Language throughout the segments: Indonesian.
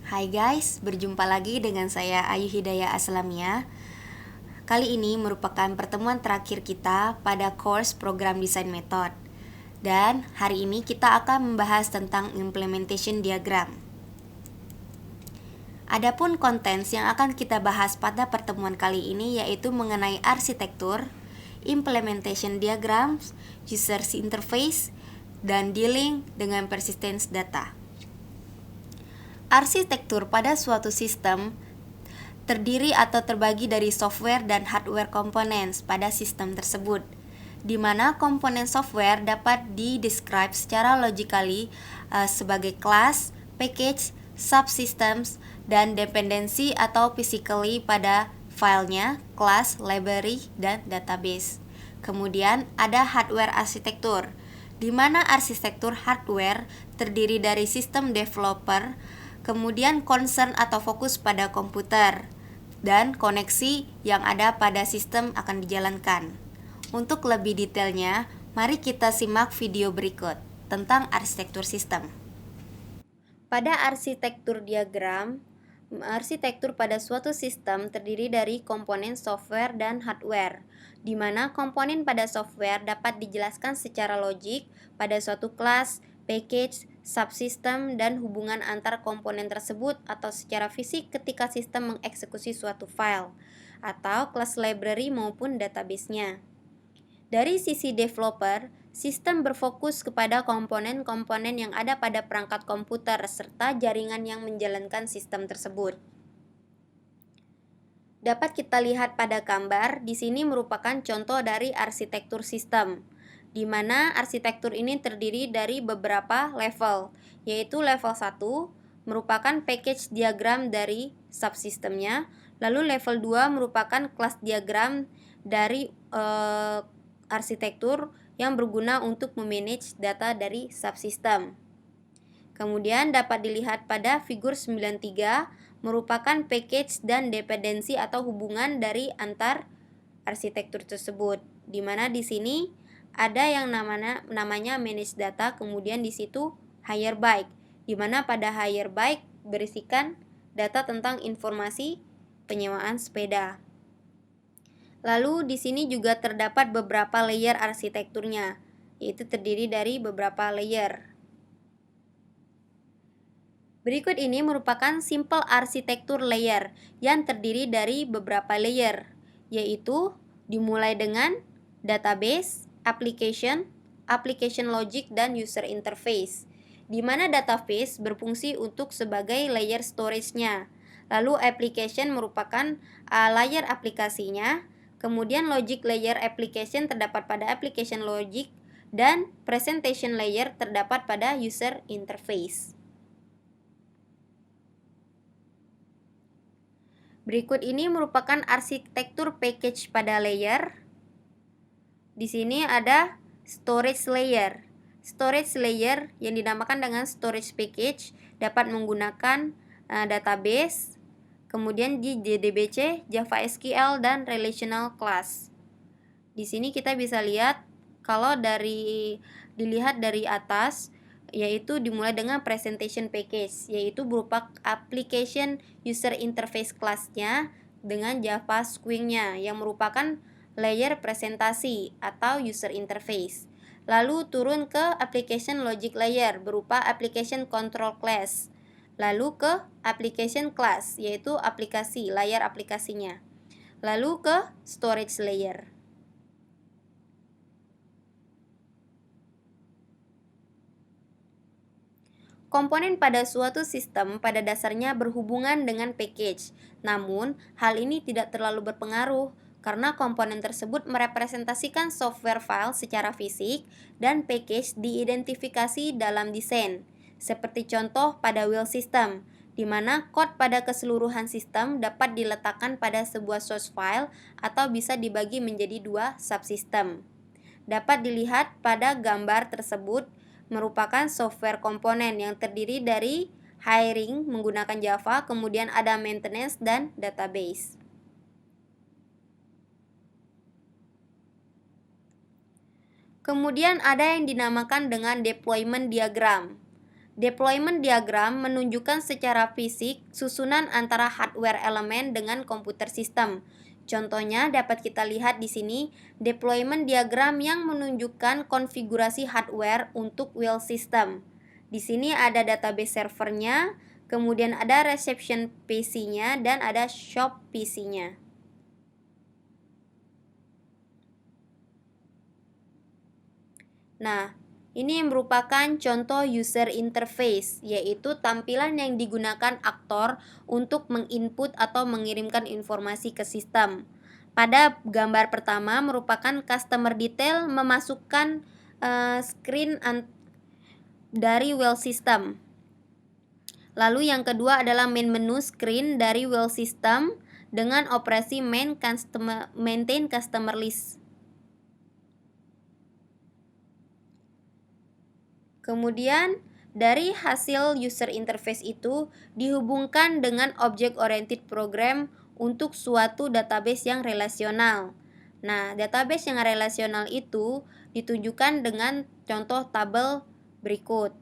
Hai guys, berjumpa lagi dengan saya Ayu Hidayah Aslamia. Kali ini merupakan pertemuan terakhir kita pada course program Design Method. Dan hari ini kita akan membahas tentang implementation diagram. Adapun konten yang akan kita bahas pada pertemuan kali ini yaitu mengenai arsitektur, implementation diagrams, user interface, dan dealing dengan persistence data. Arsitektur pada suatu sistem terdiri atau terbagi dari software dan hardware components pada sistem tersebut, di mana komponen software dapat didescribe secara logically sebagai class, package, subsystems, dan dependensi atau physically pada filenya, class, library, dan database. Kemudian ada hardware arsitektur, di mana arsitektur hardware terdiri dari sistem developer, kemudian concern atau fokus pada komputer, dan koneksi yang ada pada sistem akan dijalankan. Untuk lebih detailnya, mari kita simak video berikut tentang arsitektur sistem. Pada arsitektur diagram, arsitektur pada suatu sistem terdiri dari komponen software dan hardware, di mana komponen pada software dapat dijelaskan secara logik pada suatu kelas, package, subsystem, dan hubungan antar komponen tersebut atau secara fisik ketika sistem mengeksekusi suatu file, atau kelas library maupun database-nya. Dari sisi developer, sistem berfokus kepada komponen-komponen yang ada pada perangkat komputer serta jaringan yang menjalankan sistem tersebut. Dapat kita lihat pada gambar, di sini merupakan contoh dari arsitektur sistem, di mana arsitektur ini terdiri dari beberapa level, yaitu level 1 merupakan package diagram dari subsistemnya, lalu level 2 merupakan kelas diagram dari arsitektur yang berguna untuk memanage data dari subsistem. Kemudian dapat dilihat pada figur 93 merupakan package dan dependensi atau hubungan dari antar arsitektur tersebut, di mana di sini ada yang namanya manage data, kemudian di situ hire bike, di mana pada hire bike berisikan data tentang informasi penyewaan sepeda. Lalu di sini juga terdapat beberapa layer arsitekturnya, yaitu terdiri dari beberapa layer. Berikut ini merupakan simple arsitektur layer yang terdiri dari beberapa layer, yaitu dimulai dengan database, application logic, dan user interface, di mana database berfungsi untuk sebagai layer storage-nya. Lalu application merupakan layer aplikasinya, kemudian logic layer application terdapat pada application logic, dan presentation layer terdapat pada user interface. Berikut ini merupakan arsitektur package pada layer. Di sini ada storage layer. Storage layer yang dinamakan dengan storage package dapat menggunakan database, kemudian di JDBC, Java SQL, dan relational class. Di sini kita bisa lihat kalau dilihat dari atas, yaitu dimulai dengan presentation package, yaitu berupa application user interface class-nya dengan Java Swing-nya yang merupakan layer presentasi atau user interface. Lalu turun ke application logic layer berupa application control class. Lalu ke application class, yaitu aplikasi, layar aplikasinya. Lalu ke storage layer. Komponen pada suatu sistem pada dasarnya berhubungan dengan package. Namun, hal ini tidak terlalu berpengaruh karena komponen tersebut merepresentasikan software file secara fisik dan package diidentifikasi dalam desain. Seperti contoh pada wheel system, di mana kode pada keseluruhan sistem dapat diletakkan pada sebuah source file atau bisa dibagi menjadi dua subsystem. Dapat dilihat pada gambar tersebut merupakan software komponen yang terdiri dari hiring menggunakan Java, kemudian ada maintenance dan database. Kemudian ada yang dinamakan dengan deployment diagram. Deployment diagram menunjukkan secara fisik susunan antara hardware elemen dengan komputer sistem. Contohnya dapat kita lihat di sini deployment diagram yang menunjukkan konfigurasi hardware untuk wheel system. Di sini ada database servernya, kemudian ada reception PC-nya dan ada shop PC-nya. Nah, ini merupakan contoh user interface, yaitu tampilan yang digunakan aktor untuk menginput atau mengirimkan informasi ke sistem. Pada gambar pertama merupakan customer detail memasukkan screen dari wheel system. Lalu yang kedua adalah main menu screen dari wheel system dengan operasi maintain customer list. Kemudian dari hasil user interface itu dihubungkan dengan object oriented program untuk suatu database yang relasional. Nah, database yang relasional itu ditunjukkan dengan contoh tabel berikut.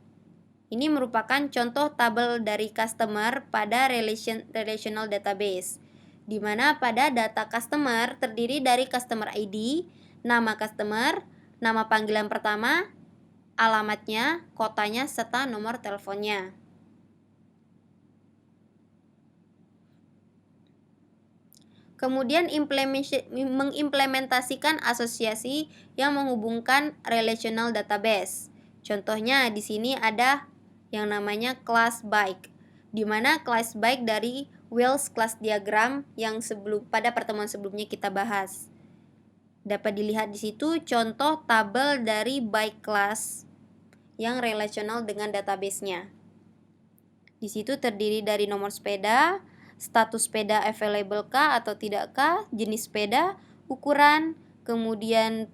Ini merupakan contoh tabel dari customer pada relational database, di mana pada data customer terdiri dari customer ID, nama customer, nama panggilan pertama, alamatnya, kotanya, serta nomor teleponnya. Kemudian mengimplementasikan asosiasi yang menghubungkan relational database. Contohnya di sini ada yang namanya class bike, di mana class bike dari wheels class diagram yang pada pertemuan sebelumnya kita bahas. Dapat dilihat di situ contoh tabel dari bike class yang relasional dengan database-nya. Di situ terdiri dari nomor sepeda, status sepeda available kah atau tidak kah, jenis sepeda, ukuran, kemudian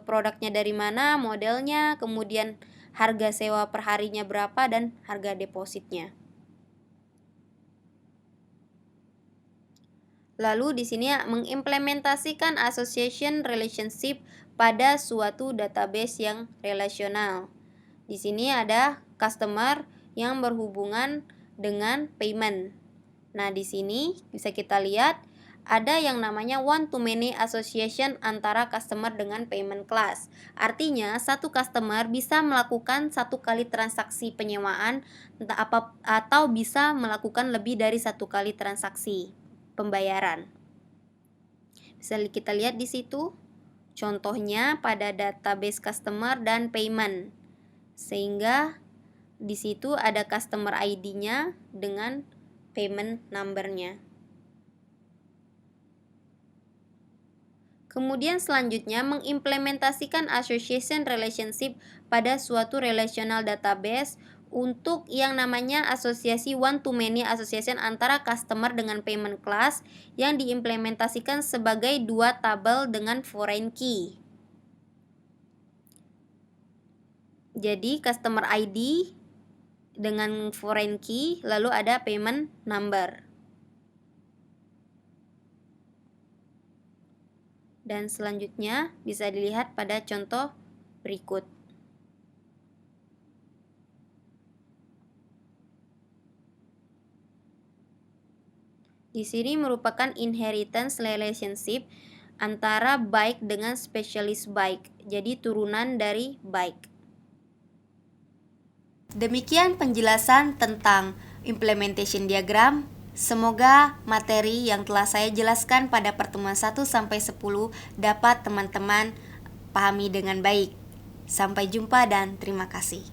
produknya dari mana, modelnya, kemudian harga sewa per harinya berapa dan harga depositnya. Lalu di sini mengimplementasikan association relationship pada suatu database yang relasional. Di sini ada customer yang berhubungan dengan payment. Nah, di sini bisa kita lihat ada yang namanya one to many association antara customer dengan payment class. Artinya, satu customer bisa melakukan satu kali transaksi penyewaan atau bisa melakukan lebih dari satu kali transaksi pembayaran. Bisa kita lihat di situ contohnya pada database customer dan payment. Sehingga di situ ada customer ID-nya dengan payment number-nya. Kemudian selanjutnya mengimplementasikan association relationship pada suatu relational database untuk yang namanya asosiasi one to many association antara customer dengan payment class yang diimplementasikan sebagai dua tabel dengan foreign key. Jadi customer ID dengan foreign key, lalu ada payment number. Dan selanjutnya bisa dilihat pada contoh berikut. Di sini merupakan inheritance relationship antara bike dengan specialist bike. Jadi turunan dari bike. Demikian penjelasan tentang implementation diagram. Semoga materi yang telah saya jelaskan pada pertemuan 1-10 dapat teman-teman pahami dengan baik. Sampai jumpa dan terima kasih.